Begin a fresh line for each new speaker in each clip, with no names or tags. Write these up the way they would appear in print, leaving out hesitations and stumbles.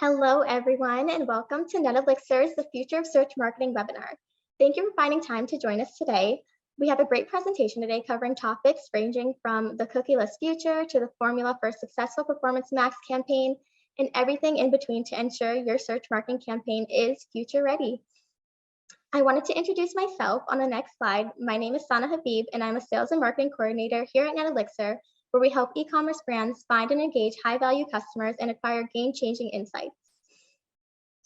Hello, everyone, and welcome to NetElixir's The Future of Search Marketing webinar. Thank you for finding time to join us today. We have a great presentation today covering topics ranging from the cookieless future to the formula for a successful Performance Max campaign and everything in between to ensure your search marketing campaign is future ready. I wanted to introduce myself on the next slide. My name is Sana Habib, and I'm a sales and marketing coordinator here at NetElixir, where we help e-commerce brands find and engage high-value customers and acquire game-changing insights.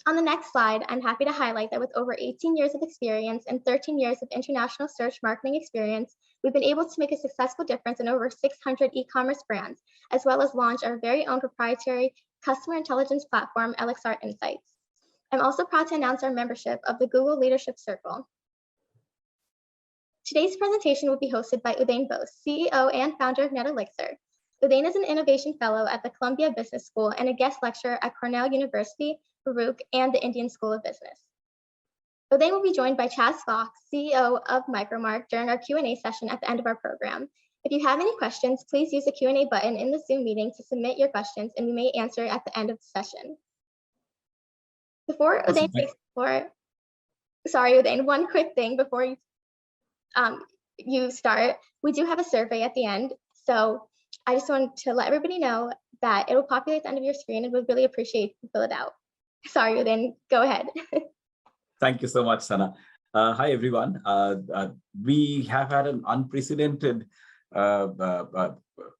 On the next slide, I'm happy to highlight that with over 18 years of experience and 13 years of international search marketing experience, we've been able to make a successful difference in over 600 e-commerce brands, as well as launch our very own proprietary customer intelligence platform, NetElixir Insights. I'm also proud to announce our membership of the Google Leadership Circle. Today's presentation will be hosted by Udayan Bose, CEO and founder of NetElixir. Udayan is an innovation fellow at the Columbia Business School and a guest lecturer at Cornell University, Baruch, and the Indian School of Business. Udayan will be joined by Chaz Fox, CEO of Micromark, during our Q&A session at the end of our program. If you have any questions, please use the Q&A button in the Zoom meeting to submit your questions, and we may answer at the end of the session. Before Udayan takes the floor, sorry, Udayan, one quick thing before you start. We do have a survey at the end, so I just wanted to let everybody know that it will populate at the end of your screen, and we'd really appreciate if you fill it out. Sorry, Udayan, go ahead.
Thank you so much, Sana. Hi, everyone. We have had an unprecedented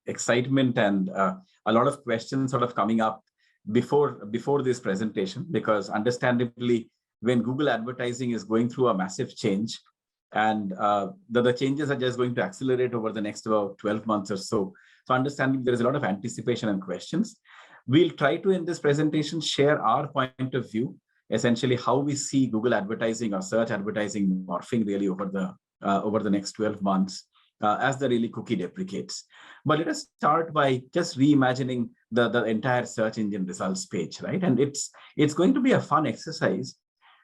excitement and a lot of questions sort of coming up before this presentation, because understandably, when Google advertising is going through a massive change, and the changes are just going to accelerate over the next about 12 months or so. So understandably, there is a lot of anticipation and questions. We'll try to, in this presentation, share our point of view, essentially how we see Google advertising or search advertising morphing really over the next 12 months as the really cookie deprecates. But let us start by just reimagining the entire search engine results page, right? And it's going to be a fun exercise,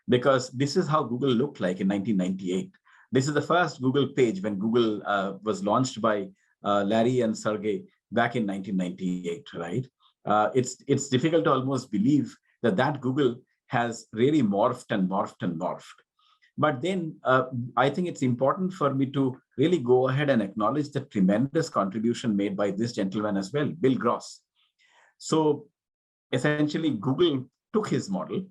because this is how Google looked like in 1998. This is the first Google page when Google was launched by Larry and Sergey back in 1998, right? It's difficult to almost believe that Google has really morphed and morphed and morphed. But then I think it's important for me to really go ahead and acknowledge the tremendous contribution made by this gentleman as well, Bill Gross. So essentially, Google took his model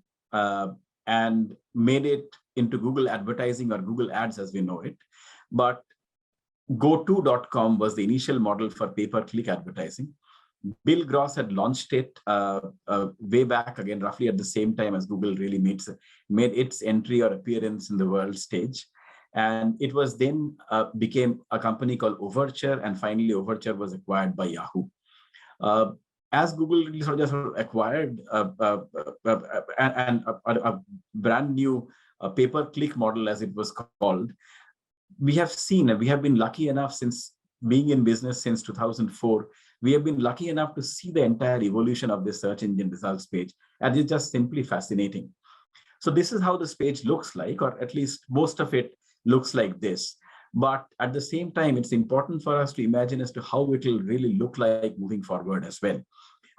and made it into Google advertising, or Google Ads as we know it. But GoTo.com was the initial model for pay-per-click advertising. Bill Gross had launched it way back, again, roughly at the same time as Google really made its entry or appearance in the world stage. And it was then became a company called Overture, and finally Overture was acquired by Yahoo. As Google really sort of acquired a brand new pay-per-click model, as it was called, we have seen, and we have been lucky enough, since being in business since 2004, we have been lucky enough to see the entire evolution of the search engine results page, and it's just simply fascinating. So this is how this page looks like, or at least most of it looks like this. But at the same time, it's important for us to imagine as to how it will really look like moving forward as well.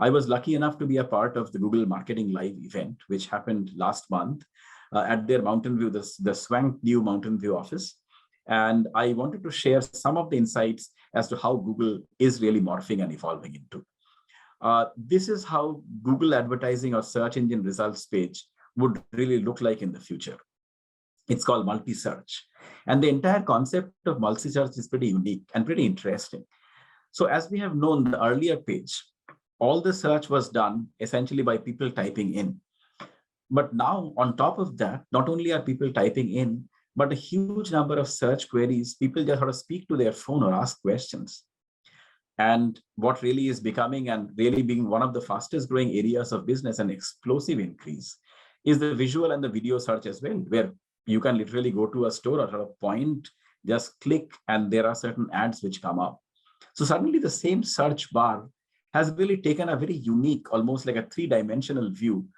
I was lucky enough to be a part of the Google Marketing Live event, which happened last month at their Mountain View, the swank new Mountain View office. And I wanted to share some of the insights as to how Google is really morphing and evolving into. This is how Google advertising or search engine results page would really look like in the future. It's called multi-search. And the entire concept of multi-search is pretty unique and pretty interesting. So as we have known, the earlier page, all the search was done essentially by people typing in. But now, on top of that, not only are people typing in, but a huge number of search queries, people just sort of speak to their phone or ask questions. And what really is becoming and really being one of the fastest growing areas of business, and explosive increase, is the visual and the video search as well, where you can literally go to a store or a point, just click, and there are certain ads which come up. So suddenly the same search bar has really taken a very unique, almost like a three-dimensional view,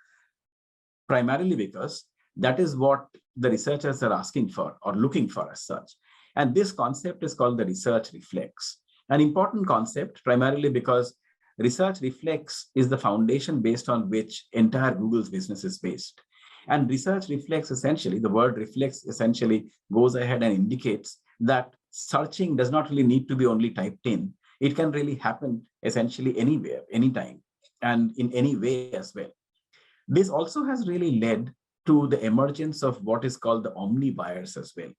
primarily because that is what the researchers are asking for or looking for as such. And this concept is called the research reflex. An important concept, primarily because research reflex is the foundation based on which entire Google's business is based. And research reflex essentially, the word reflex essentially goes ahead and indicates that searching does not really need to be only typed in. It can really happen essentially anywhere, anytime, and in any way as well. This also has really led to the emergence of what is called the omni buyers as well.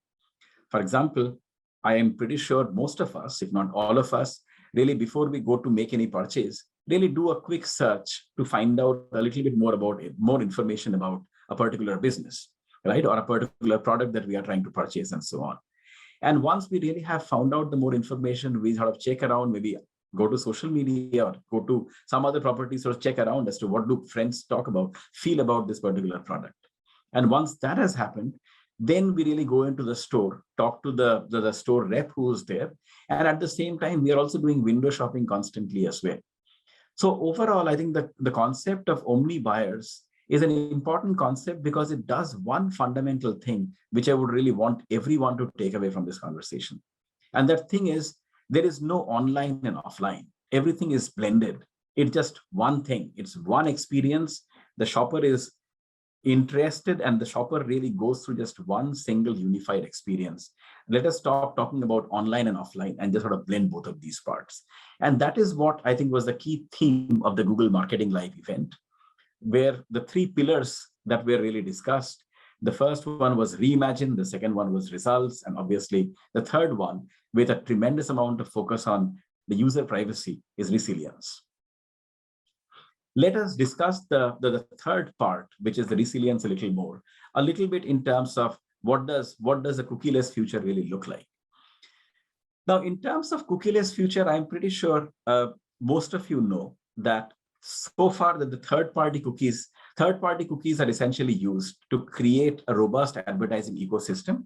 For example, I am pretty sure most of us, if not all of us, really before we go to make any purchase, really do a quick search to find out a little bit more about it, more information about a particular business, right? Or a particular product that we are trying to purchase and so on. And once we really have found out the more information, we sort of check around, maybe go to social media or go to some other properties or check around as to what do friends talk about, feel about this particular product. And once that has happened, then we really go into the store, talk to the store rep who's there. And at the same time, we are also doing window shopping constantly as well. So overall, I think the concept of omni buyers is an important concept because it does one fundamental thing, which I would really want everyone to take away from this conversation. And that thing is, there is no online and offline. Everything is blended. It's just one thing. It's one experience. The shopper is interested and the shopper really goes through just one single unified experience. Let us stop talking about online and offline and just sort of blend both of these parts. And that is what I think was the key theme of the Google Marketing Live event, where the three pillars that were really discussed. The first one was reimagine, the second one was results, and obviously the third one, with a tremendous amount of focus on the user privacy, is resilience. Let us discuss the third part, which is the resilience a little bit in terms of what does a cookieless future really look like. Now, in terms of cookieless future, I'm pretty sure most of you know that so far that the third-party cookies are essentially used to create a robust advertising ecosystem,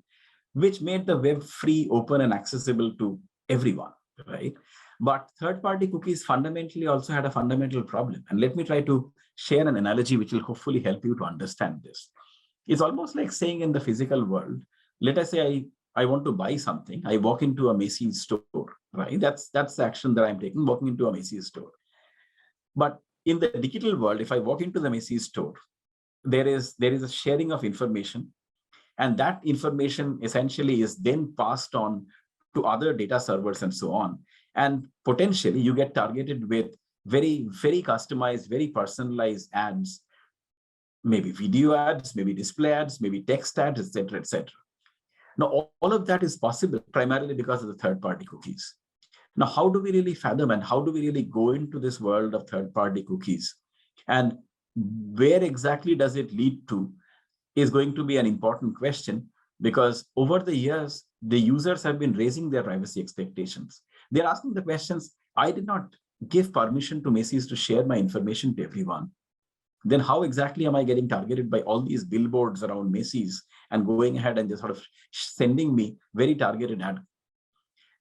which made the web free, open, and accessible to everyone, right? But third-party cookies fundamentally also had a fundamental problem. And let me try to share an analogy which will hopefully help you to understand this. It's almost like saying in the physical world, let us say I want to buy something. I walk into a Macy's store, right? That's the action that I'm taking, walking into a Macy's store. But in the digital world, if I walk into the Macy's store, there is a sharing of information. And that information essentially is then passed on to other data servers and so on. And potentially you get targeted with very, very customized, very personalized ads, maybe video ads, maybe display ads, maybe text ads, et cetera, et cetera. Now, all of that is possible primarily because of the third-party cookies. Now, how do we really fathom and how do we really go into this world of third-party cookies? And where exactly does it lead to is going to be an important question, because over the years, the users have been raising their privacy expectations. They're asking the questions, I did not give permission to Macy's to share my information to everyone. Then how exactly am I getting targeted by all these billboards around Macy's and going ahead and just sort of sending me very targeted ad?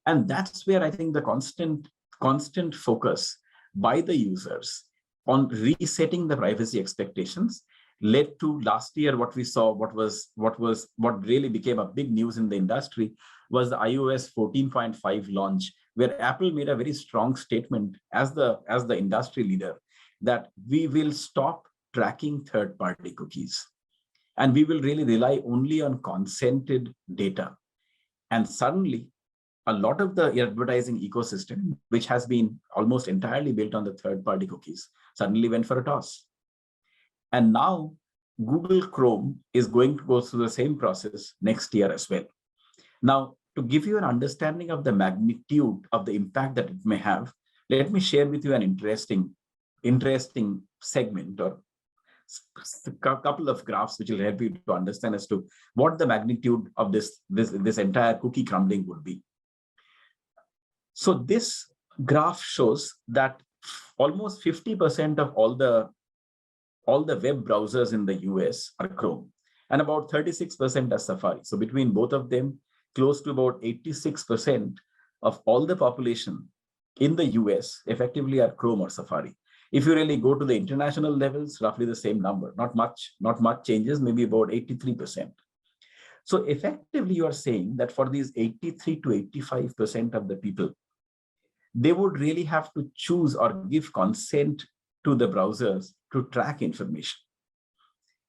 And that's where I think the constant focus by the users on resetting the privacy expectations led to last year what we saw, what really became a big news in the industry was the iOS 14.5 launch, where Apple made a very strong statement as the industry leader that we will stop tracking third-party cookies and we will really rely only on consented data. And suddenly, a lot of the advertising ecosystem, which has been almost entirely built on the third-party cookies, suddenly went for a toss. And now Google Chrome is going to go through the same process next year as well. Now, to give you an understanding of the magnitude of the impact that it may have, let me share with you an interesting segment or a couple of graphs which will help you to understand as to what the magnitude of this entire cookie crumbling would be. So this graph shows that almost 50% of all the web browsers in the US are Chrome, and about 36% are Safari. So between both of them, close to about 86% of all the population in the US effectively are Chrome or Safari. If you really go to the international levels, roughly the same number, not much changes, maybe about 83%. So effectively, you are saying that for these 83 to 85% of the people, they would really have to choose or give consent to the browsers to track information.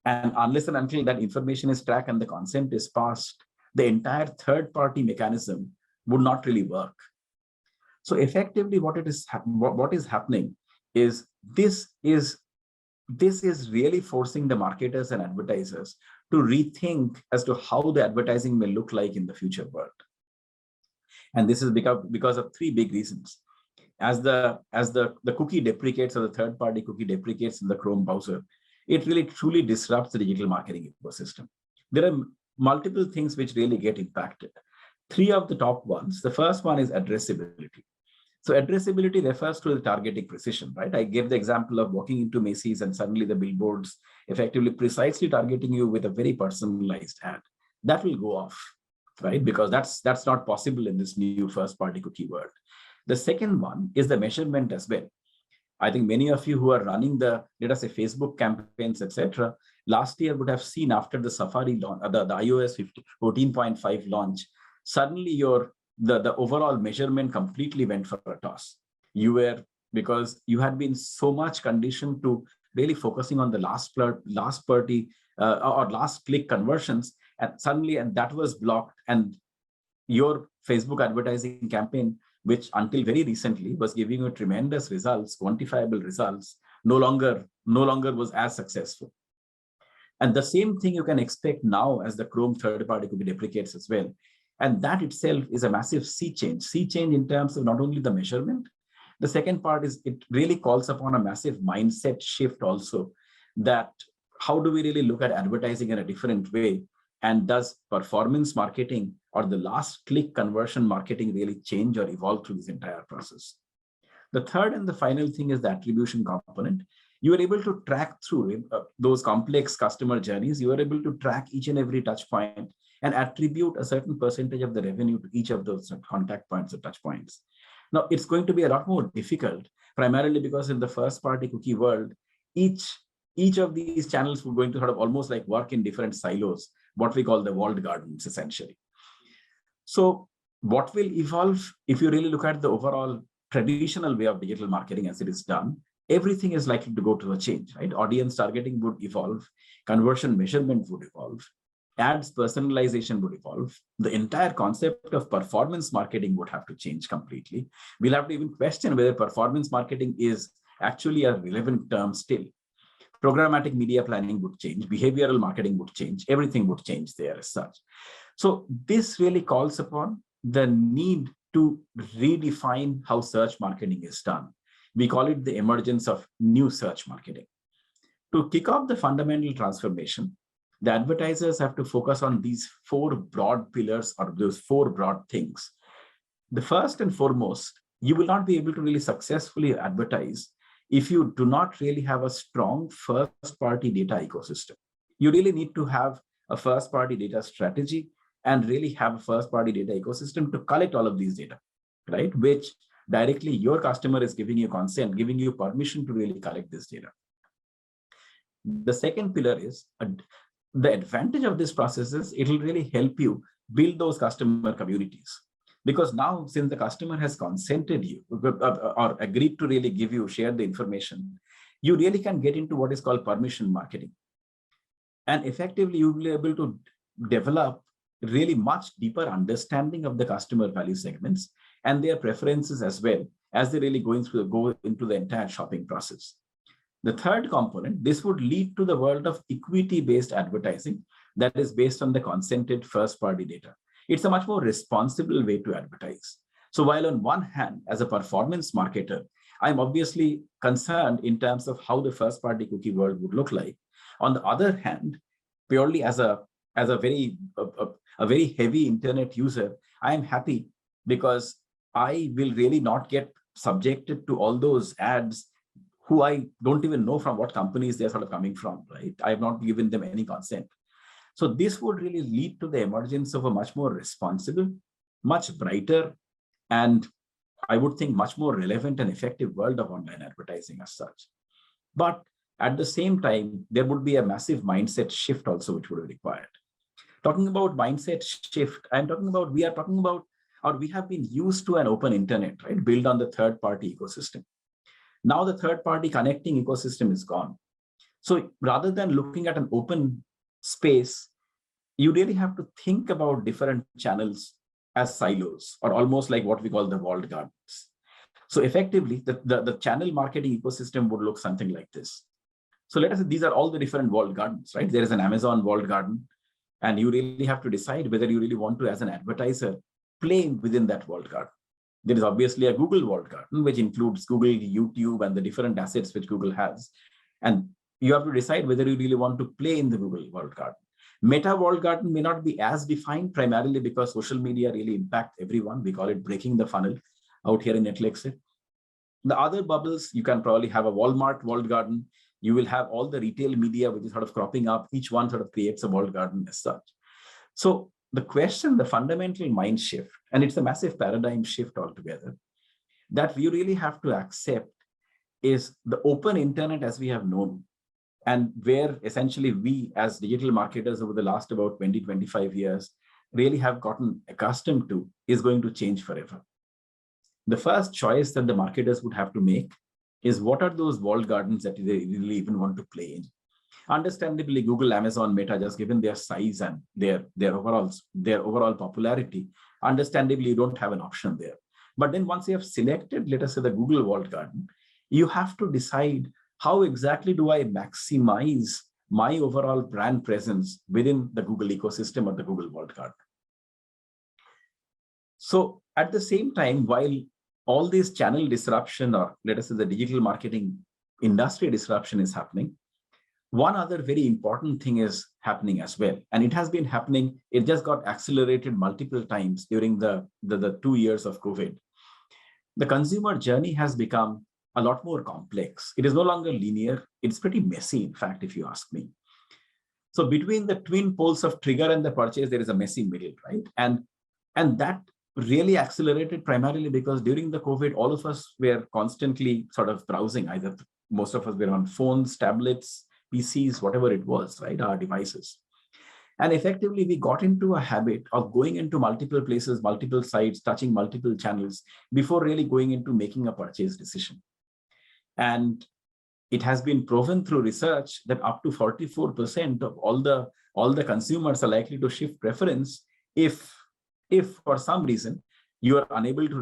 And unless and until that information is tracked and the consent is passed, the entire third-party mechanism would not really work. So effectively, what is happening is this is really forcing the marketers and advertisers to rethink as to how the advertising may look like in the future world. And this is because of three big reasons. As the cookie deprecates, or the third-party cookie deprecates in the Chrome browser, it really truly disrupts the digital marketing ecosystem. There are multiple things which really get impacted. Three of the top ones. The first one is addressability. So addressability refers to the targeting precision, right? I gave the example of walking into Macy's and suddenly the billboards effectively precisely targeting you with a very personalized ad. That will go off, right? Because that's not possible in this new first-party cookie world. The second one is the measurement as well. I think many of you who are running the, let us say, Facebook campaigns, etc., last year would have seen after the Safari launch, the iOS 14.5 launch, suddenly the overall measurement completely went for a toss. Because you had been so much conditioned to really focusing on the last click conversions, and suddenly that was blocked, and your Facebook advertising campaign, which until very recently was giving you tremendous results, quantifiable results, no longer was as successful. And the same thing you can expect now as the Chrome third-party cookie deprecates as well. And that itself is a massive sea change in terms of not only the measurement. The second part is it really calls upon a massive mindset shift also, that how do we really look at advertising in a different way? And does performance marketing or the last click conversion marketing really change or evolve through this entire process? The third and the final thing is the attribution component. You are able to track through those complex customer journeys. You are able to track each and every touch point and attribute a certain percentage of the revenue to each of those contact points or touch points. Now, it's going to be a lot more difficult, primarily because in the first-party cookie world, each of these channels were going to sort of almost like work in different silos, what we call the walled gardens, essentially. So what will evolve, if you really look at the overall traditional way of digital marketing as it is done, everything is likely to go to a change, right? Audience targeting would evolve, conversion measurement would evolve, ads personalization would evolve. The entire concept of performance marketing would have to change completely. We'll have to even question whether performance marketing is actually a relevant term still. Programmatic media planning would change, behavioral marketing would change, everything would change there as such. So this really calls upon the need to redefine how search marketing is done. We call it the emergence of new search marketing. To kick off the fundamental transformation, the advertisers have to focus on these four broad pillars or those four broad things. The first and foremost, you will not be able to really successfully advertise if you do not really have a strong first-party data ecosystem. You really need to have a first-party data strategy and really have a first-party data ecosystem to collect all of these data, right? Which directly your customer is giving you consent, giving you permission to really collect this data. The second pillar is the advantage of this process is it will really help you build those customer communities. Because now, since the customer has consented you or agreed to really share the information, you really can get into what is called permission marketing. And effectively, you will be able to develop really much deeper understanding of the customer value segments and their preferences as well as they really go into the entire shopping process. The third component, this would lead to the world of equity-based advertising that is based on the consented first-party data. It's a much more responsible way to advertise. So while on one hand, as a performance marketer, I'm obviously concerned in terms of how the first-party cookie world would look like. On the other hand, purely as a very heavy internet user, I am happy because I will really not get subjected to all those ads who I don't even know from what companies they're sort of coming from, right? I have not given them any consent. So this would really lead to the emergence of a much more responsible, much brighter, and I would think much more relevant and effective world of online advertising as such. But at the same time, there would be a massive mindset shift also, which would be required. Talking about mindset shift, we are talking about or we have been used to an open internet, right, built on the third-party ecosystem. Now the third-party connecting ecosystem is gone. So rather than looking at an open space, you really have to think about different channels as silos, or almost like what we call the walled gardens. So effectively, the channel marketing ecosystem would look something like this. So let us say these are all the different walled gardens, right? There is an Amazon walled garden, and you really have to decide whether you really want to, as an advertiser, play within that walled garden. There is obviously a Google walled garden, which includes Google, YouTube, and the different assets which Google has. And you have to decide whether you really want to play in the Google walled garden. Meta walled garden may not be as defined, primarily because social media really impact everyone. We call it breaking the funnel out here in NetElixir. The other bubbles, you can probably have a Walmart walled garden. You will have all the retail media, which is sort of cropping up. Each one sort of creates a walled garden as such. So the question, the fundamental mind shift, and it's a massive paradigm shift altogether, that we really have to accept is the open internet as we have known, and where essentially we as digital marketers over the last about 20, 25 years really have gotten accustomed to, is going to change forever. The first choice that the marketers would have to make is what are those walled gardens that they really even want to play in. Understandably, Google, Amazon, Meta, just given their size and their overall popularity, understandably, you don't have an option there. But then once you have selected, let us say, the Google walled garden, you have to decide how exactly do I maximize my overall brand presence within the Google ecosystem or the Google walled garden. So at the same time, while all this channel disruption, or let us say the digital marketing industry disruption is happening, one other very important thing is happening as well. And it has been happening, it just got accelerated multiple times during the 2 years of COVID. The consumer journey has become a lot more complex. It is no longer linear. It's pretty messy, in fact, if you ask me. So between the twin poles of trigger and the purchase, there is a messy middle, right? And that really accelerated primarily because during the COVID, all of us were constantly sort of browsing. Either most of us were on phones, tablets, PCs, whatever it was, right? Our devices. And effectively, we got into a habit of going into multiple places, multiple sites, touching multiple channels before really going into making a purchase decision. And it has been proven through research that up to 44% of all the consumers are likely to shift preference if for some reason you are unable to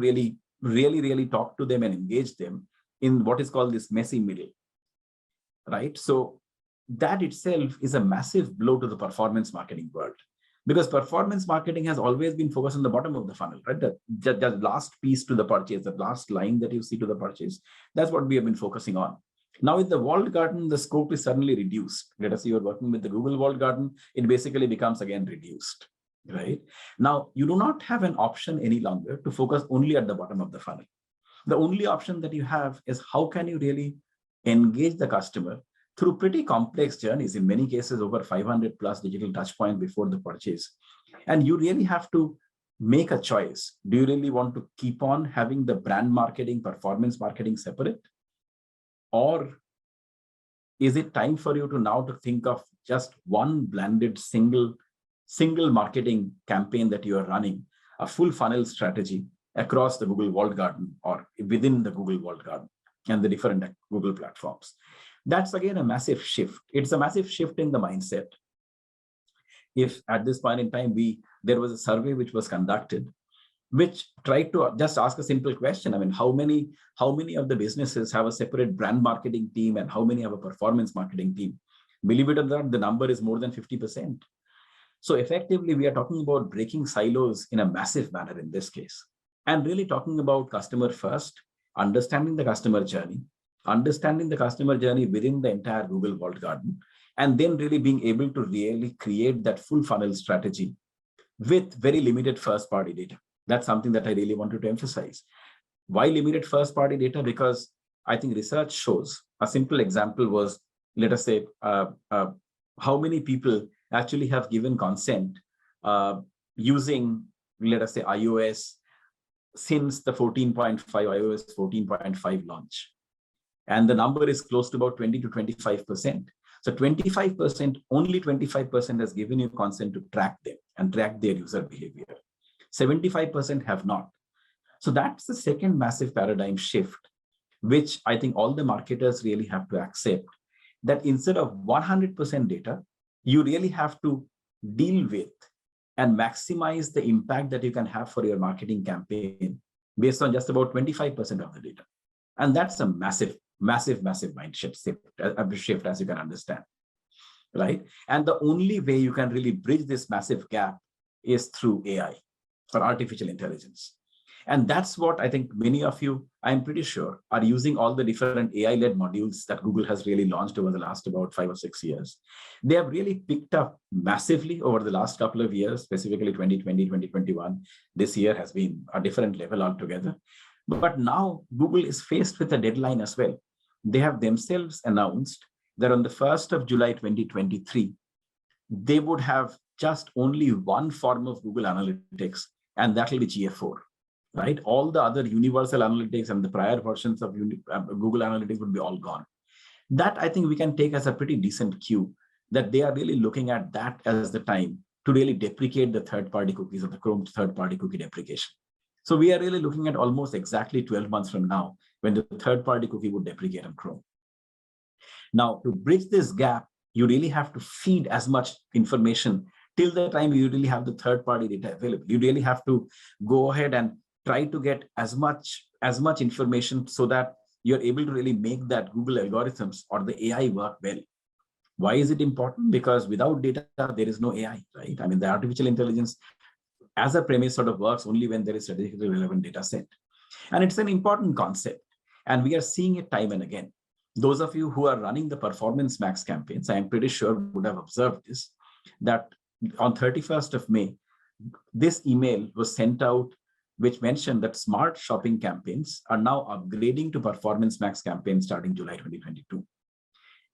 really talk to them and engage them in what is called this messy middle, right? So that itself is a massive blow to the performance marketing world, because performance marketing has always been focused on the bottom of the funnel, right? The last piece to the purchase, the last line that you see to the purchase, that's what we have been focusing on. Now with the walled garden, the scope is suddenly reduced. Let us say you're working with the Google walled garden, it basically becomes again reduced, right? Now you do not have an option any longer to focus only at the bottom of the funnel. The only option that you have is how can you really engage the customer through pretty complex journeys, in many cases over 500 plus digital touch points before the purchase. And you really have to make a choice. Do you really want to keep on having the brand marketing, performance marketing separate? Or is it time for you to now to think of just one blended single marketing campaign that you are running, a full funnel strategy across the Google walled garden or within the Google walled garden and the different Google platforms? That's again a massive shift. It's a massive shift in the mindset. If at this point in time, there was a survey which was conducted, which tried to just ask a simple question. I mean, how many of the businesses have a separate brand marketing team and how many have a performance marketing team? Believe it or not, the number is more than 50%. So effectively, we are talking about breaking silos in a massive manner in this case, and really talking about customer first, understanding the customer journey within the entire Google walled garden, and then really being able to really create that full funnel strategy with very limited first-party data. That's something that I really wanted to emphasize. Why limited first-party data? Because I think research shows, a simple example was, let us say, how many people actually have given consent using, let us say, iOS since the 14.5 iOS 14.5 launch. And the number is close to about 20 to 25%. So 25%, only 25% has given you consent to track them and track their user behavior. 75% have not. So that's the second massive paradigm shift, which I think all the marketers really have to accept, that instead of 100% data, you really have to deal with and maximize the impact that you can have for your marketing campaign based on just about 25% of the data. And that's a massive mind shift, as you can understand, right? And the only way you can really bridge this massive gap is through AI or artificial intelligence. And that's what I think many of you, I'm pretty sure, are using all the different AI-led modules that Google has really launched over the last about 5 or 6 years. They have really picked up massively over the last couple of years, specifically 2020, 2021. This year has been a different level altogether. But now Google is faced with a deadline as well. They have themselves announced that on the 1st of July, 2023, they would have just only one form of Google Analytics, and that will be GA4. Right? All the other universal analytics and the prior versions of Google Analytics would be all gone. That I think we can take as a pretty decent cue that they are really looking at that as the time to really deprecate the third-party cookies of the Chrome third-party cookie deprecation. So we are really looking at almost exactly 12 months from now when the third-party cookie would deprecate on Chrome. Now, to bridge this gap, you really have to feed as much information till the time you really have the third-party data available. You really have to go ahead and try to get as much information so that you're able to really make that Google algorithms or the AI work well. Why is it important? Because without data, there is no AI, right? I mean, the artificial intelligence as a premise sort of works only when there is a strategically relevant data set. And it's an important concept. And we are seeing it time and again. Those of you who are running the Performance Max campaigns, I'm pretty sure would have observed this, that on 31st of May, this email was sent out which mentioned that smart shopping campaigns are now upgrading to Performance Max campaigns starting July 2022.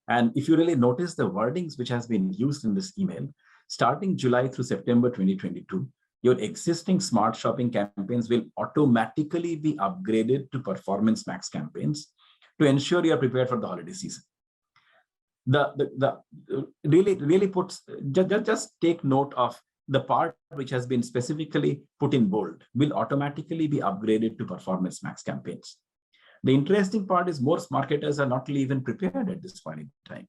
And if you really notice the wordings which has been used in this email, starting July through September 2022, your existing smart shopping campaigns will automatically be upgraded to Performance Max campaigns to ensure you are prepared for the holiday season. Really puts, just take note of the part which has been specifically put in bold will automatically be upgraded to Performance Max campaigns. The interesting part is most marketers are not even prepared at this point in time.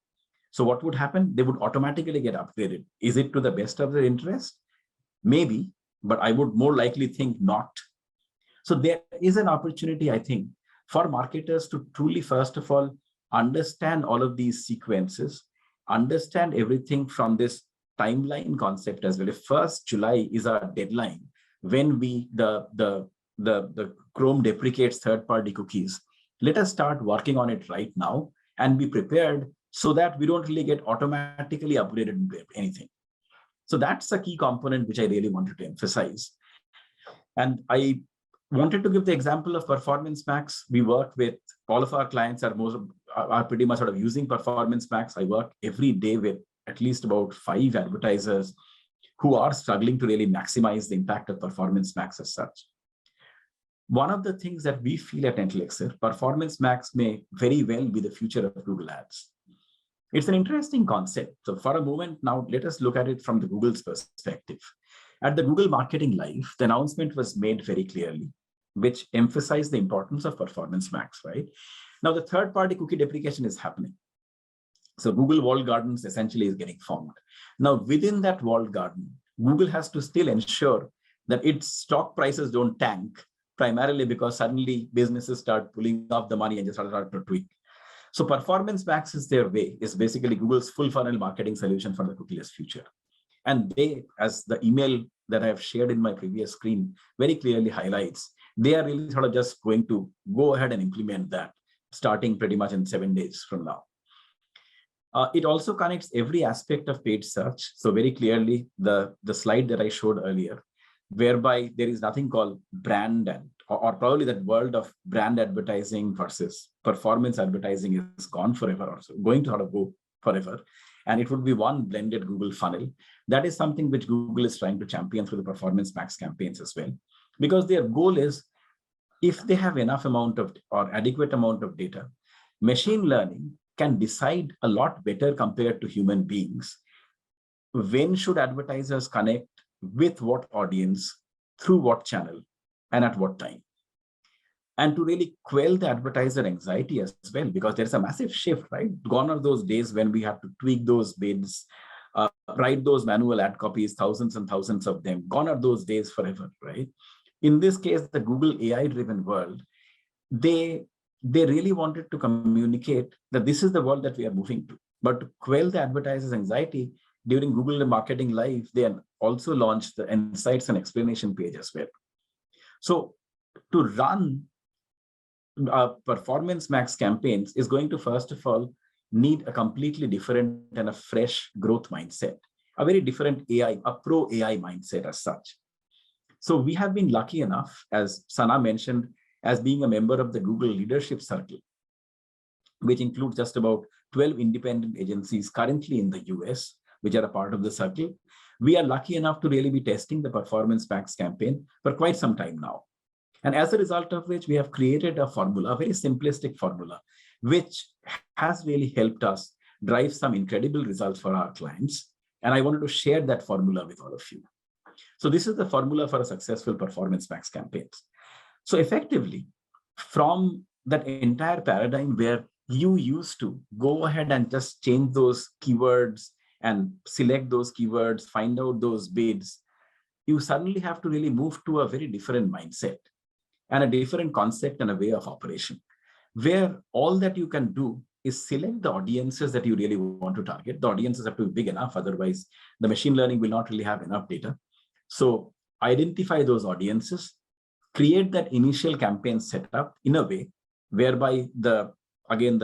So what would happen? They would automatically get upgraded. Is it to the best of their interest? Maybe, but I would more likely think not. So there is an opportunity, I think, for marketers to truly, first of all, understand all of these sequences, understand everything from this timeline concept as well. If 1st July is our deadline when the Chrome deprecates third-party cookies, let us start working on it right now and be prepared so that we don't really get automatically upgraded into anything. So that's a key component which I really wanted to emphasize. And I wanted to give the example of Performance Max. We work with all of our clients are pretty much sort of using Performance Max. I work every day with at least about 5 advertisers who are struggling to really maximize the impact of Performance Max as such. One of the things that we feel at NetElixir, Performance Max may very well be the future of Google Ads. It's an interesting concept. So for a moment now, let us look at it from the Google's perspective. At the Google Marketing Live, the announcement was made very clearly, which emphasized the importance of Performance Max, right? Now the third-party cookie deprecation is happening. So Google walled gardens essentially is getting formed. Now within that walled garden, Google has to still ensure that its stock prices don't tank, primarily because suddenly businesses start pulling off the money and just start to tweak. So Performance Max is their way, is basically Google's full funnel marketing solution for the cookieless future. And they, as the email that I have shared in my previous screen very clearly highlights, they are really sort of just going to go ahead and implement that starting pretty much in 7 days from now. It also connects every aspect of paid search. So very clearly, the slide that I showed earlier, whereby there is nothing called brand or probably that world of brand advertising versus performance advertising is gone forever, or so going to sort of go forever. And it would be one blended Google funnel. That is something which Google is trying to champion through the Performance Max campaigns as well, because their goal is, if they have enough amount of or adequate amount of data, machine learning can decide a lot better compared to human beings when should advertisers connect with what audience through what channel, and at what time. And to really quell the advertiser anxiety as well, because there's a massive shift, right? Gone are those days when we have to tweak those bids, write those manual ad copies, thousands and thousands of them. Gone are those days forever, right? In this case, the Google AI-driven world, they really wanted to communicate that this is the world that we are moving to. But to quell the advertiser's anxiety, during Google Marketing Live, they also launched the insights and explanation page as well. So to run performance max campaigns is going to, first of all, need a completely different and a fresh growth mindset, a very different AI, a pro AI mindset as such. So we have been lucky enough, as Sana mentioned, as being a member of the Google Leadership Circle, which includes just about 12 independent agencies currently in the US, which are a part of the circle. We are lucky enough to really be testing the Performance Max campaign for quite some time now. And as a result of which, we have created a formula, a very simplistic formula, which has really helped us drive some incredible results for our clients. And I wanted to share that formula with all of you. So this is the formula for a successful Performance Max campaigns. So effectively, from that entire paradigm where you used to go ahead and just change those keywords and select those keywords, find out those bids, you suddenly have to really move to a very different mindset and a different concept and a way of operation, where all that you can do is select the audiences that you really want to target. The audiences have to be big enough, otherwise the machine learning will not really have enough data. So identify those audiences, create that initial campaign setup in a way whereby the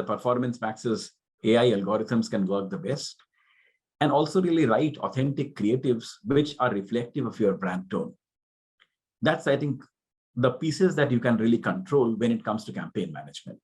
Performance Max's AI algorithms can work the best, and also really write authentic creatives which are reflective of your brand tone. That's, I think, the pieces that you can really control when it comes to campaign management.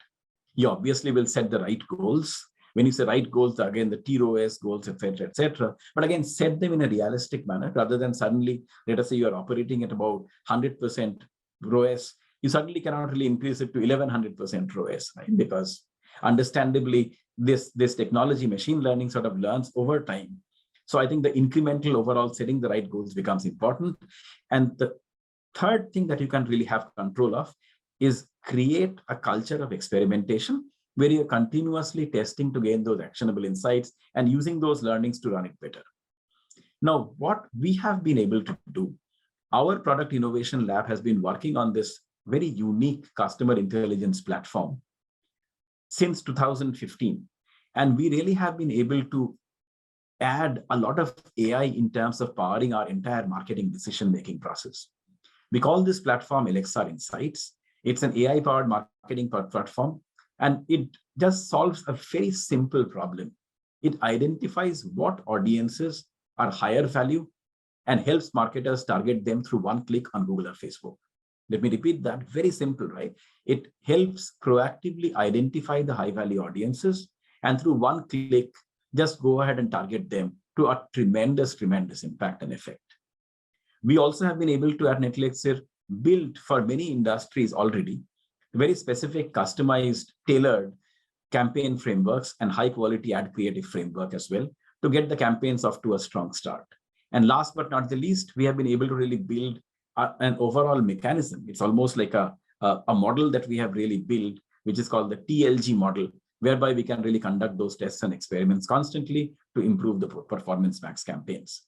You obviously will set the right goals. When you say right goals, again, the TROS goals, et cetera. But again, set them in a realistic manner rather than suddenly, let us say you're operating at about 100% ROAS, you suddenly cannot really increase it to 1100% ROAS, right? Because understandably, this technology, machine learning sort of learns over time. So I think the incremental overall setting the right goals becomes important. And the third thing that you can really have control of is create a culture of experimentation where you're continuously testing to gain those actionable insights and using those learnings to run it better. Now, what we have been able to do, our product innovation lab has been working on this very unique customer intelligence platform since 2015. And we really have been able to add a lot of AI in terms of powering our entire marketing decision-making process. We call this platform NetElixir Insights. It's an AI-powered marketing platform, and it just solves a very simple problem. It identifies what audiences are higher value and helps marketers target them through one click on Google or Facebook. Let me repeat that, very simple, right? It helps proactively identify the high-value audiences, and through one click, just go ahead and target them to a tremendous impact and effect. We also have been able to, at NetElixir, build for many industries already very specific, customized, tailored campaign frameworks and high-quality ad creative framework as well to get the campaigns off to a strong start. And last but not the least, we have been able to really build an overall mechanism. It's almost like a model that we have really built, which is called the TLG model, whereby we can really conduct those tests and experiments constantly to improve the Performance Max campaigns.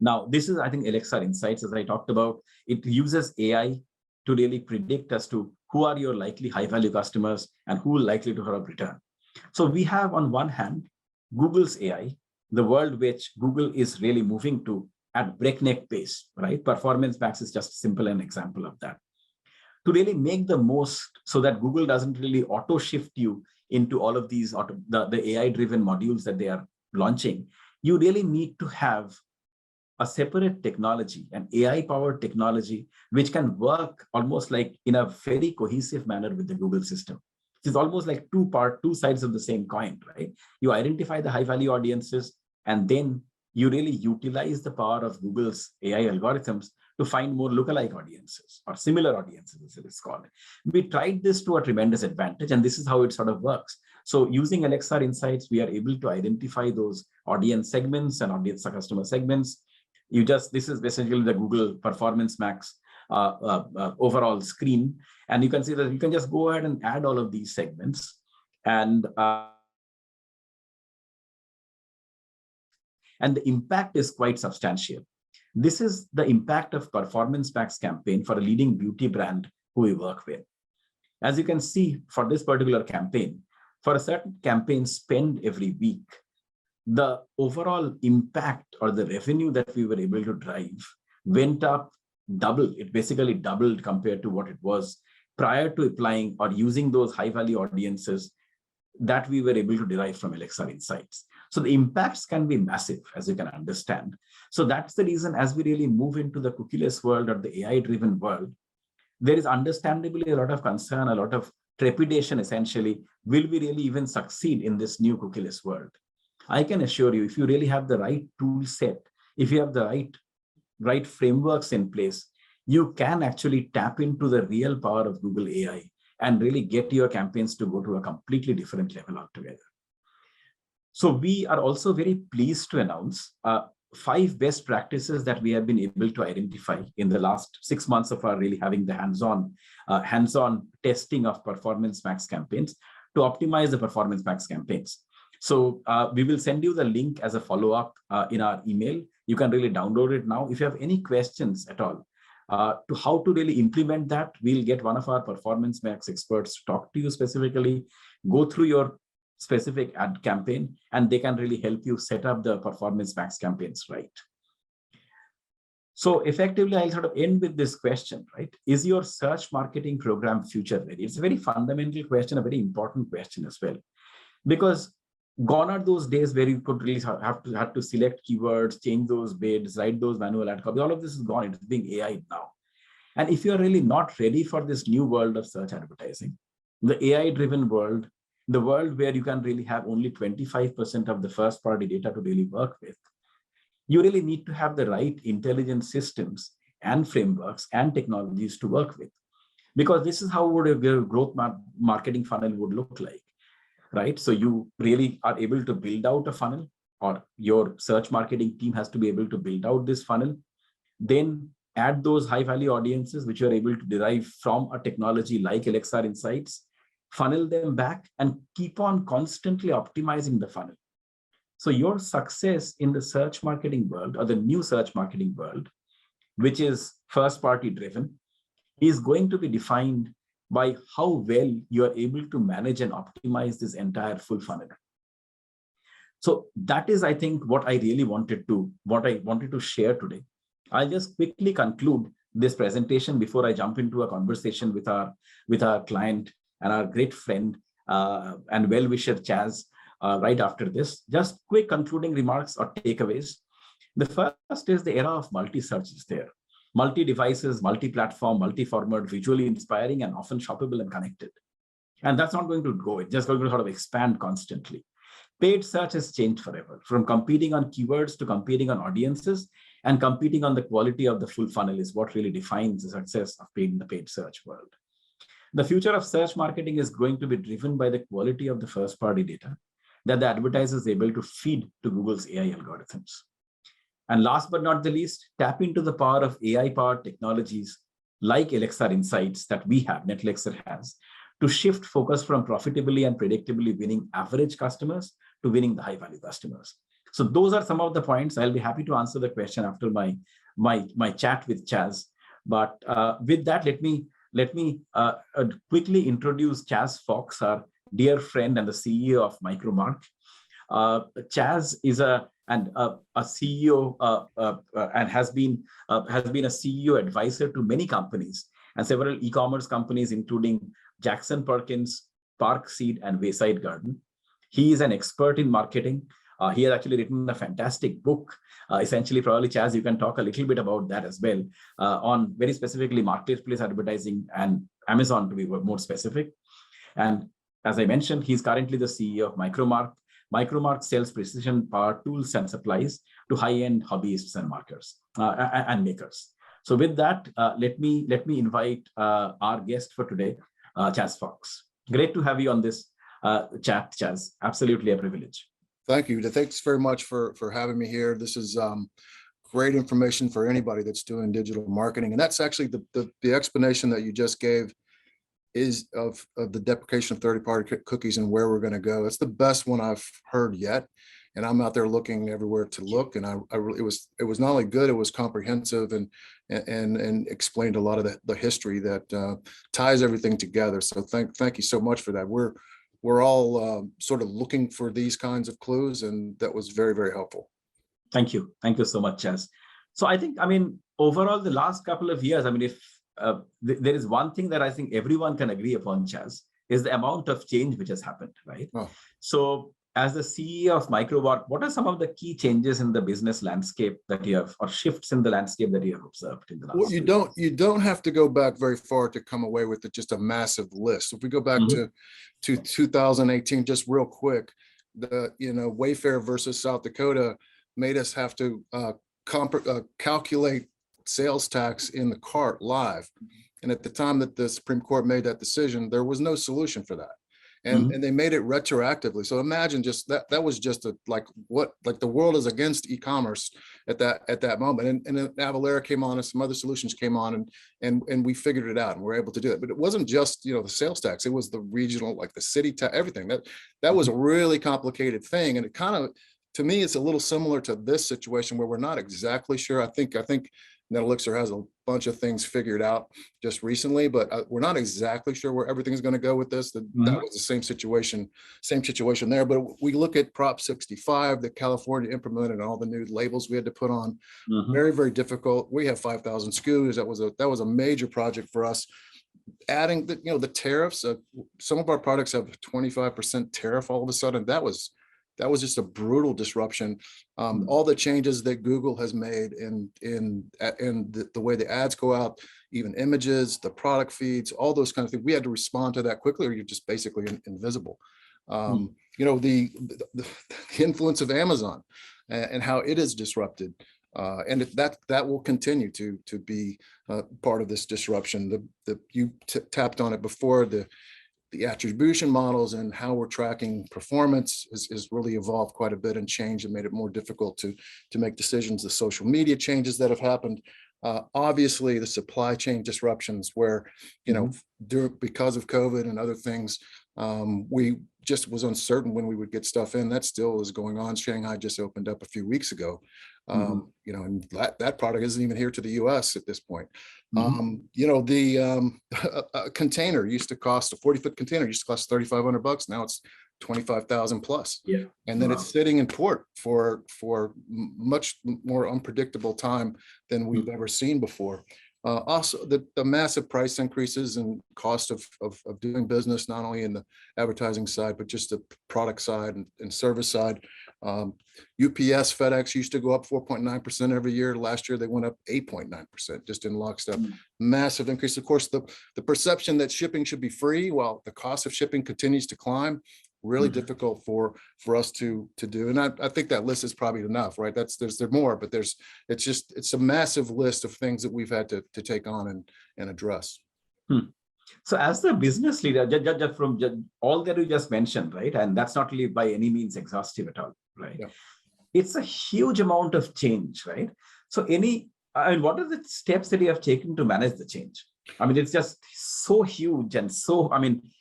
Now, this is, I think, NetElixir Insights, as I talked about. It uses AI to really predict as to who are your likely high-value customers and who will likely to have return. So we have, on one hand, Google's AI, the world which Google is really moving to at breakneck pace, right? Performance Max is just simple an example of that. To really make the most so that Google doesn't really auto-shift you into all of these, the AI-driven modules that they are launching, you really need to have a separate technology, an AI-powered technology, which can work almost like in a very cohesive manner with the Google system. It's almost like two sides of the same coin, right? You identify the high-value audiences, and then you really utilize the power of Google's AI algorithms to find more lookalike audiences or similar audiences, as it is called. We tried this to a tremendous advantage, and this is how it sort of works. So using NetElixir Insights, we are able to identify those audience segments and audience customer segments. This is basically the Google Performance Max overall screen. And you can see that you can just go ahead and add all of these segments. And the impact is quite substantial. This is the impact of Performance Max campaign for a leading beauty brand who we work with. As you can see, for this particular campaign, for a certain campaign spend every week, the overall impact or the revenue that we were able to drive went up double. It basically doubled compared to what it was prior to applying or using those high-value audiences that we were able to derive from Elixir Insights. So the impacts can be massive, as you can understand. So that's the reason, as we really move into the cookieless world or the AI-driven world, there is understandably a lot of concern, a lot of trepidation, essentially. Will we really even succeed in this new cookieless world? I can assure you, if you really have the right tool set, if you have the right frameworks in place, you can actually tap into the real power of Google AI and really get your campaigns to go to a completely different level altogether. So we are also very pleased to announce 5 best practices that we have been able to identify in the last 6 months of our really having the hands-on testing of Performance Max campaigns to optimize the Performance Max campaigns. So we will send you the link as a follow-up in our email. You can really download it now. If you have any questions at all to how to really implement that, we'll get one of our Performance Max experts to talk to you specifically, go through your specific ad campaign, and they can really help you set up the Performance Max campaigns right. So effectively, I'll sort of end with this question, right? Is your search marketing program future ready? It's a very fundamental question, a very important question as well, because gone are those days where you could really have to select keywords, change those bids, write those manual ad copies. All of this is gone. It's being AI now. And if you're really not ready for this new world of search advertising, the AI-driven world, the world where you can really have only 25% of the first-party data to really work with, you really need to have the right intelligent systems and frameworks and technologies to work with. Because this is how your growth marketing funnel would look like, right? So you really are able to build out a funnel, or your search marketing team has to be able to build out this funnel, then add those high-value audiences, which you're able to derive from a technology like Elixir Insights, funnel them back, and keep on constantly optimizing the funnel. So your success in the search marketing world, or the new search marketing world, which is first-party driven, is going to be defined by how well you are able to manage and optimize this entire full funnel. So that is, I think, what I wanted to share today. I'll just quickly conclude this presentation before I jump into a conversation with our client and our great friend and well-wisher Chaz right after this. Just quick concluding remarks or takeaways. The first is the era of multi-search is there. Multi-devices, multi-platform, multi-format, visually inspiring, and often shoppable and connected. And that's not going to go. It's just going to sort of expand constantly. Paid search has changed forever, from competing on keywords to competing on audiences, and competing on the quality of the full funnel is what really defines the success of the paid search world. The future of search marketing is going to be driven by the quality of the first-party data that the advertiser is able to feed to Google's AI algorithms. And last but not the least, tap into the power of AI-powered technologies like Elixir Insights that we have, NetElixir has, to shift focus from profitably and predictably winning average customers to winning the high-value customers. So those are some of the points. I'll be happy to answer the question after my chat with Chaz. But with that, let me quickly introduce Chaz Fox, our dear friend and the CEO of Micromark. Chaz is a CEO and has been a CEO advisor to many companies and several e-commerce companies, including Jackson Perkins, Parkseed, and Wayside Garden. He is an expert in marketing. He has actually written a fantastic book. Essentially, probably, Chaz, you can talk a little bit about that as well, on very specifically marketplace advertising and Amazon, to be more specific. And as I mentioned, he's currently the CEO of Micromark. Micromark sells precision power tools and supplies to high-end hobbyists and marketers and makers. So with that, let me invite our guest for today, Chaz Fox. Great to have you on this chat, Chaz. Absolutely a privilege.
Thank you. Thanks very much for having me here. This is great information for anybody that's doing digital marketing. And that's actually the explanation that you just gave is of the deprecation of third-party cookies and where we're going to go. It's the best one I've heard yet. And I'm out there looking everywhere to look. And it was not only good, it was comprehensive and explained a lot of the history that ties everything together. So thank you so much for that. We're all sort of looking for these kinds of clues, and that was very, very helpful.
Thank you so much, Chaz. So I think, overall, the last couple of years, if there is one thing that I think everyone can agree upon, Chaz, is the amount of change which has happened, right?
Oh.
So as the CEO of Microbot, what are some of the key changes in the business landscape that you have, or shifts in the landscape that you have observed in the last?
Well, you don't have to go back very far to come away with just a massive list. If we go back to 2018, just real quick, the Wayfair versus South Dakota made us have to calculate sales tax in the cart live. And at the time that the Supreme Court made that decision, there was no solution for that. And they made it retroactively. So imagine just that was just like the world is against e-commerce at that moment. And then Avalara came on and some other solutions came on and we figured it out and we're able to do it. But it wasn't just, the sales tax, it was the regional, like the city tax, everything. That was a really complicated thing. And it kind of, to me, it's a little similar to this situation where we're not exactly sure. I think NetElixir has a bunch of things figured out just recently, but we're not exactly sure where everything's going to go with this. That was the same situation there. But we look at Prop 65 that California implemented and all the new labels we had to put on. Very, very difficult. We have 5,000 SKUs. That was a major project for us. Adding the tariffs. Some of our products have a 25% tariff all of a sudden. That was just a brutal disruption. All the changes that Google has made in the way the ads go out, even images, the product feeds, all those kinds of things. We had to respond to that quickly, or you're just basically invisible. The influence of Amazon and how it is disrupted, and that will continue to be part of this disruption. You tapped on it before. The attribution models and how we're tracking performance is really evolved quite a bit and changed and made it more difficult to make decisions. The social media changes that have happened, obviously the supply chain disruptions where, because of COVID and other things, we just was uncertain when we would get stuff in. That still is going on. Shanghai just opened up a few weeks ago. And that product isn't even here to the US at this point. A container used to cost, a 40-foot container used to cost $3,500. Now it's 25,000 plus.
Yeah.
And then it's sitting in port for much more unpredictable time than we've ever seen before. Also, the massive price increases and cost of doing business, not only in the advertising side, but just the product side and service side. UPS, FedEx used to go up 4.9% every year. Last year, they went up 8.9%, just in lockstep. Massive increase. Of course, the perception that shipping should be free while the cost of shipping continues to climb, really difficult for us to do. And I think that list is probably enough, right? There's more, but it's a massive list of things that we've had to take on and address.
So as the business leader, just from all that you just mentioned, right? And that's not really by any means exhaustive at all, right? Yeah. It's a huge amount of change, right? So what are the steps that you have taken to manage the change? It's just so huge and so,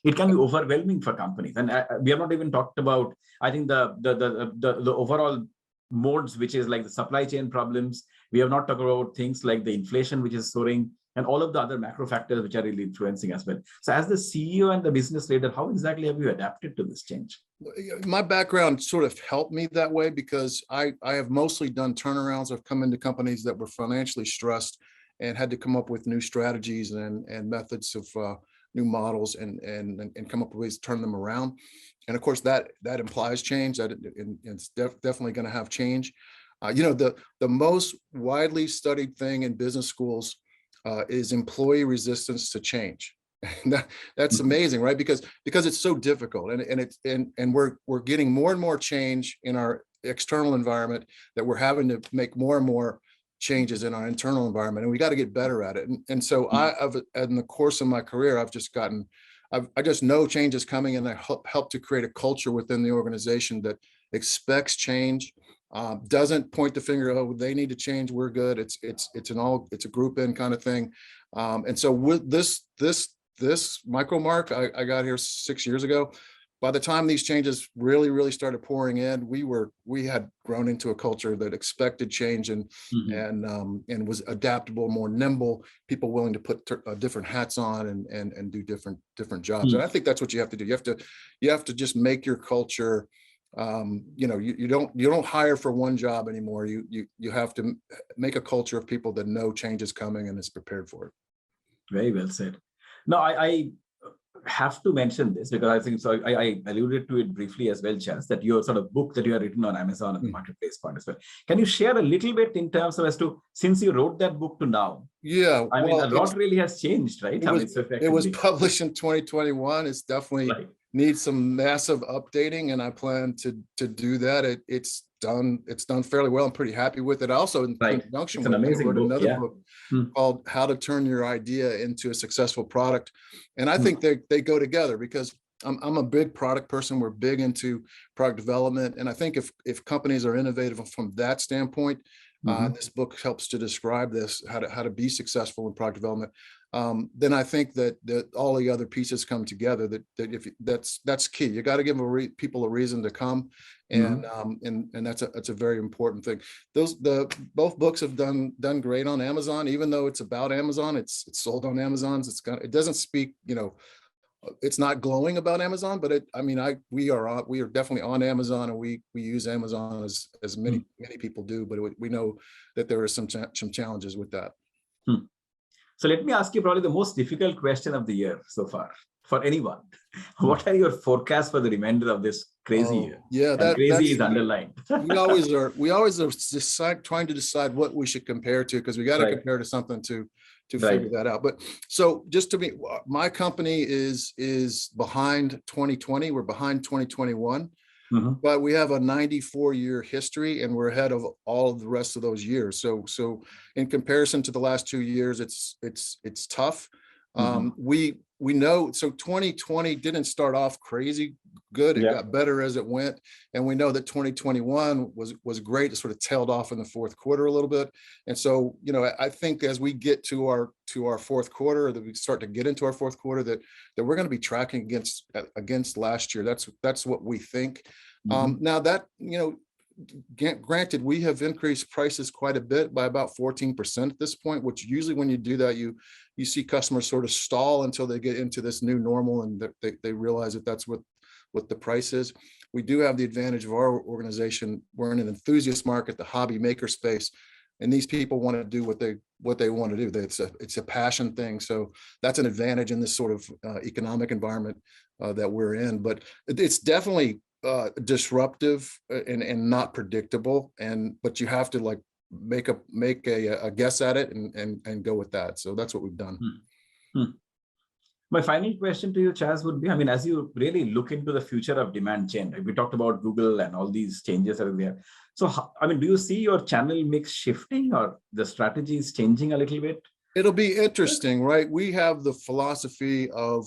it can be overwhelming for companies. And we have not even talked about, I think the overall modes, which is like the supply chain problems. We have not talked about things like the inflation, which is soaring, and all of the other macro factors which are really influencing as well. So as the CEO and the business leader, how exactly have you adapted to this change?
My background sort of helped me that way because I have mostly done turnarounds. I've come into companies that were financially stressed and had to come up with new strategies and methods of new models and come up with ways to turn them around. And of course, that implies change. That it's definitely going to have change. The most widely studied thing in business schools is employee resistance to change. That's amazing, right? Because it's so difficult, and we're getting more and more change in our external environment that we're having to make more and more changes in our internal environment, and we got to get better at it. And so in the course of my career, I just know change is coming, and I help to create a culture within the organization that expects change doesn't point the finger, oh, they need to change, we're good. It's a group in kind of thing. And so with this micro mark, I got here 6 years ago. By the time these changes really started pouring in, we had grown into a culture that expected change and was adaptable, more nimble, people willing to put different hats on and do different jobs. And I think that's what you have to do. You have to just make your culture. You don't hire for one job anymore. You have to make a culture of people that know change is coming and is prepared for it.
Very well said. No, I have to mention this because I think so. I alluded to it briefly as well, Chaz, that your sort of book that you have written on Amazon and the marketplace part as well. Can you share a little bit in terms of as to since you wrote that book to now?
Yeah,
I mean, a lot really has changed, right?
It was published in 2021. It's definitely needs some massive updating, and I plan to do that. It's done fairly well. I'm pretty happy with it. Also, in conjunction with it, I wrote another book called How to Turn Your Idea into a Successful Product. And I think they go together because I'm a big product person. We're big into product development. And I think if companies are innovative from that standpoint, this book helps to describe this, how to be successful in product development. Then I think that all the other pieces come together. That's key. You got to give people a reason to come, and that's a very important thing. Both books have done great on Amazon, even though it's about Amazon. It's sold on Amazon. It doesn't speak, it's not glowing about Amazon, but we are definitely on Amazon, and we use Amazon as many people do, but we know that there are some challenges with that.
So let me ask you probably the most difficult question of the year so far for anyone. What are your forecasts for the remainder of this crazy year?
Yeah,
crazy is underlined.
we always are trying to decide what we should compare to, because we got to compare to something to figure that out. But so just to be, my company is behind 2020. We're behind 2021. But we have a 94-year history, and we're ahead of all of the rest of those years. So in comparison to the last 2 years, it's tough. We know, so 2020 didn't start off crazy good. It got better as it went, and we know that 2021 was great. It sort of tailed off in the fourth quarter a little bit. And so, I think as we get to our fourth quarter, that we start to get into our fourth quarter, that we're going to be tracking against last year. That's what we think. Now that, granted, we have increased prices quite a bit, by about 14% at this point, which usually when you do that, you see customers sort of stall until they get into this new normal and they realize that that's what the price is. We do have the advantage of our organization. We're in an enthusiast market, the hobby maker space, and these people want to do what they want to do. It's a passion thing. So that's an advantage in this sort of economic environment that we're in. But it's definitely disruptive and not predictable. But you have to make a guess at it and go with that. So that's what we've done.
My final question to you, Chaz, would be, as you really look into the future of demand gen, we talked about Google and all these changes that are there. So, do you see your channel mix shifting, or the strategy is changing a little bit?
It'll be interesting, right? We have the philosophy of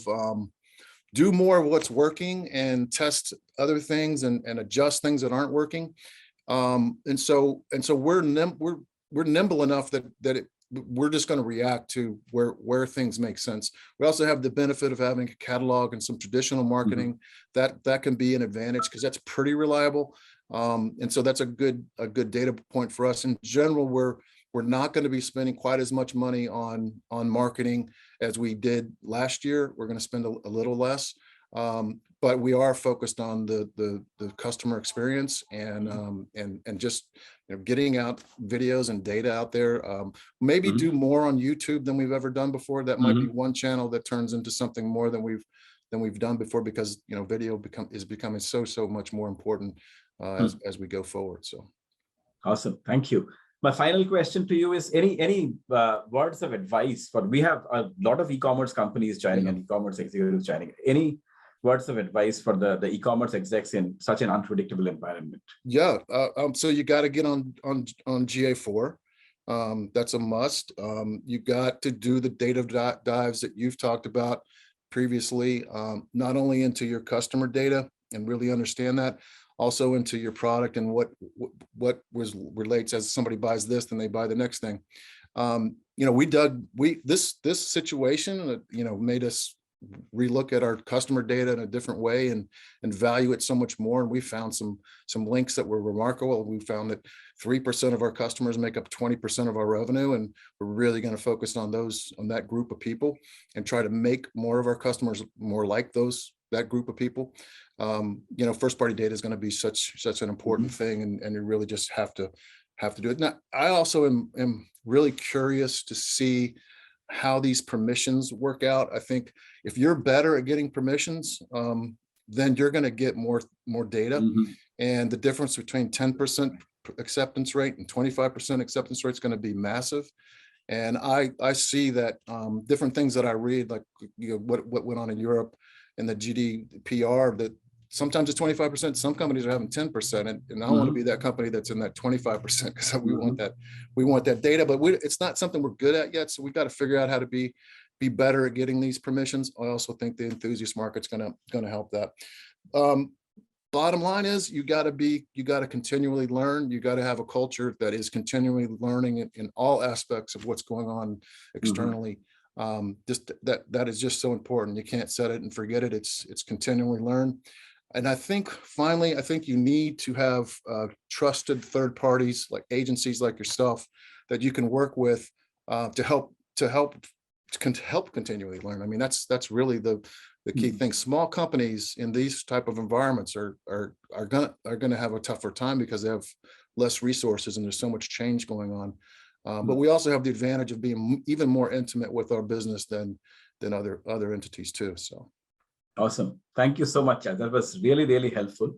do more of what's working and test other things and adjust things that aren't working. And so we're nimble enough that we're just going to react to where things make sense. We also have the benefit of having a catalog and some traditional marketing that can be an advantage, because that's pretty reliable. And so that's a good data point for us. In general, we're not going to be spending quite as much money on marketing as we did last year. We're going to spend a little less, but we are focused on the customer experience and just getting out videos and data out there. Maybe do more on YouTube than we've ever done before. That might be one channel that turns into something more than we've done before, because video is becoming so much more important as we go forward. So
awesome, thank you. My final question to you is any words of advice we have a lot of e-commerce companies joining and e-commerce executives joining. Any words of advice for the e-commerce execs in such an unpredictable environment?
Yeah, so you got to get on GA4. That's a must. You got to do the data dives that you've talked about previously, not only into your customer data and really understand that, also into your product and what relates as somebody buys this, then they buy the next thing. This situation, made us relook at our customer data in a different way and value it so much more. And we found some links that were remarkable. We found that 3% of our customers make up 20% of our revenue, and we're really going to focus on that group of people and try to make more of our customers more like that group of people. First party data is going to be such an important thing, and you really just have to do it. Now, I also am really curious to see how these permissions work out. I think if you're better at getting permissions, then you're going to get more data. And the difference between 10% acceptance rate and 25% acceptance rate is going to be massive. And I see that different things that I read, like what went on in Europe and the GDPR, that sometimes it's 25%, some companies are having 10%. And I want to be that company that's in that 25% because we want that data, but it's not something we're good at yet. So we've got to figure out how to be better at getting these permissions. I also think the enthusiast market's going to help that. Bottom line is you got to continually learn. You got to have a culture that is continually learning in all aspects of what's going on externally. Just that is just so important. You can't set it and forget it. It's continually learn. And I think finally, you need to have trusted third parties like agencies like yourself that you can work with to help continually learn. I mean, that's really the key thing. Small companies in these type of environments are gonna have a tougher time because they have less resources and there's so much change going on. But we also have the advantage of being even more intimate with our business than other entities too. So.
Awesome. Thank you so much. That was really, really helpful.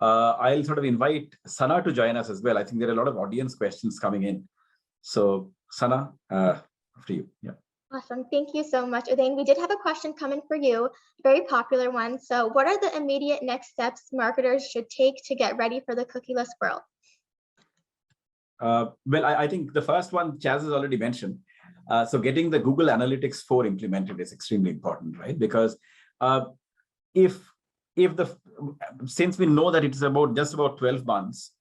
I'll sort of invite Sana to join us as well. I think there are a lot of audience questions coming in. So Sana, after you. Yeah.
Awesome. Thank you so much, Udayan. We did have a question coming for you, very popular one. So what are the immediate next steps marketers should take to get ready for the cookieless world?
Well, I think the first one Chaz has already mentioned. So getting the Google Analytics 4 implemented is extremely important, right? Because since we know that it's just about 12 months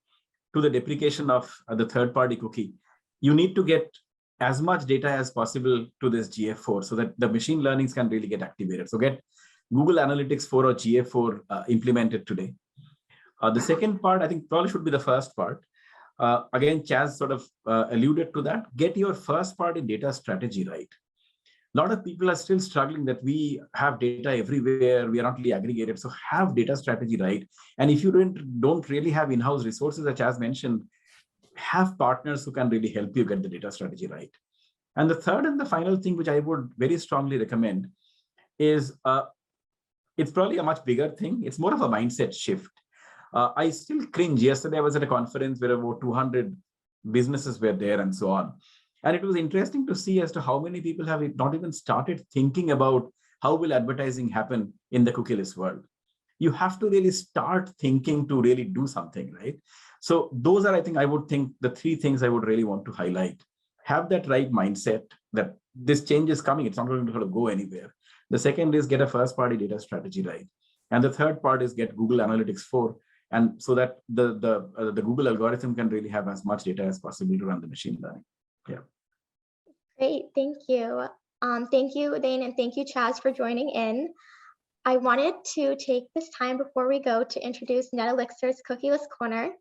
to the deprecation of the third-party cookie, you need to get as much data as possible to this GA4 so that the machine learnings can really get activated. So get Google Analytics 4 or GA4 implemented today. The second part, I think, probably should be the first part. Again, Chaz sort of alluded to that. Get your first-party data strategy right. A lot of people are still struggling that we have data everywhere. We are not really aggregated. So have data strategy right. And if you don't really have in-house resources, as Chaz mentioned, have partners who can really help you get the data strategy right. And the third and the final thing, which I would very strongly recommend, is it's probably a much bigger thing. It's more of a mindset shift. I still cringe. Yesterday, I was at a conference where about 200 businesses were there and so on. And it was interesting to see as to how many people have not even started thinking about how will advertising happen in the cookieless world. You have to really start thinking to really do something, right? So those are, I think, the three things I would really want to highlight. Have that right mindset that this change is coming. It's not going to sort of go anywhere. The second is get a first-party data strategy right. And the third part is get Google Analytics 4, and so that the Google algorithm can really have as much data as possible to run the machine learning. Yeah.
Great, thank you. Thank you, Udayan, and thank you, Chaz, for joining in. I wanted to take this time before we go to introduce NetElixir's Cookieless Corner.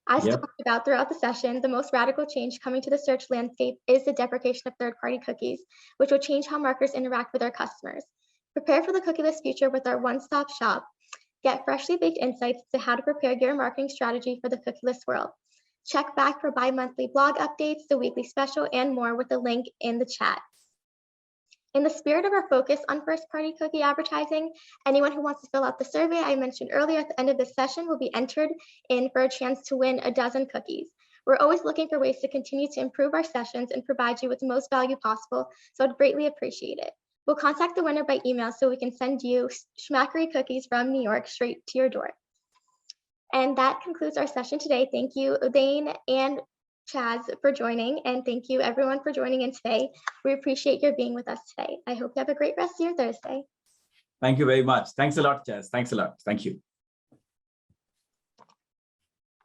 As talked about throughout the session, the most radical change coming to the search landscape is the deprecation of third-party cookies, which will change how marketers interact with their customers. Prepare for the cookieless future with our one-stop shop. Get freshly baked insights to how to prepare your marketing strategy for the cookieless world. Check back for bi-monthly blog updates, the weekly special, and more with the link in the chat. In the spirit of our focus on first-party cookie advertising, anyone who wants to fill out the survey I mentioned earlier at the end of this session will be entered in for a chance to win a dozen cookies. We're always looking for ways to continue to improve our sessions and provide you with the most value possible, so I'd greatly appreciate it. We'll contact the winner by email so we can send you schmackery cookies from New York straight to your door. And that concludes our session today. Thank you, Udayan and Chaz, for joining, and thank you everyone for joining in today. We appreciate your being with us today. I hope you have a great rest of your Thursday.
Thank you very much. Thanks a lot, Chaz. Thanks a lot. Thank you.